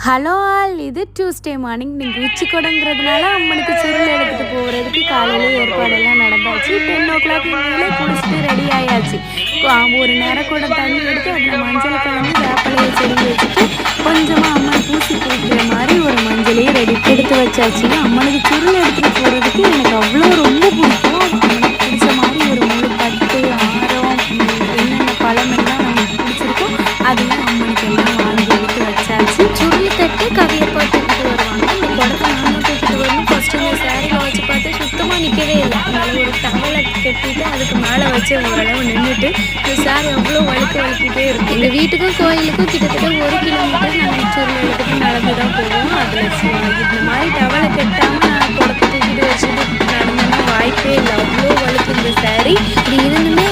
Hello all, இது Tuesday morning. நீங்கள் உச்சிக்கொடங்கிறதுனால அம்மனுக்கு சுருள் எடுத்துகிட்டு போகிறதுக்கு காலையில் ஏற்பாடெல்லாம் நடந்தாச்சு. 10 o'clock மேலே குளிச்சுட்டு ரெடி ஆயாச்சு. ஒரு நேரக்கூட தண்ணி எடுத்து அதில் மஞ்சள் கலந்து வேப்பலையை செடி வச்சுட்டு கொஞ்சமாக அம்மன் பூசி பூக்கிற மாதிரி ஒரு மஞ்சளையும் ரெடி எடுத்து வச்சாச்சு. அம்மனுக்கு சுருள் எடுத்துகிட்டு போகிறதுக்கு எனக்கு அவ்வளோ ரொம்ப பிடிக்கும். அம்மனுக்கு பிடிச்ச மாதிரி ஒரு முழு பட்டு ஆரம் என்னென்ன பழமெல்லாம் நமக்கு பிடிச்சிருக்கோ அதையும் அம்மனுக்கு எல்லாம் வாங்கி எடுத்து வச்சாச்சு. சுருள் கட்டு கவியப்பா தூக்கிட்டு வருவாங்க. இந்த குடத்தை நானும் தூக்கிட்டு வரணும். ஃபஸ்ட்டு இந்த சேரீல வச்சு பார்த்து சுத்தமாக நிற்கவே இல்லை. அதனால் ஒரு டவலை கட்டிட்டு அதுக்கு மேலே வச்சு ஓரளவு நின்றுட்டு இந்த சாரி அவ்வளோ வலிக்கிட்டே இருக்குது. எங்கள் வீட்டுக்கும் கோயிலுக்கும் கிட்டத்தட்ட 1 கிலோமீட்டர் நாங்கள் சுருள் எடுத்துகிட்டு நடந்து தான் போவோம். அதில் இந்த மாதிரி டவலை கட்டாமல் நான் குடத்தை தூக்கிட்டு வச்சுட்டு நடந்தேன்னா வாய்ப்பே இல்லை. அவ்வளோ வலிக்கு இந்த சாரி. இப்படி இருந்துமே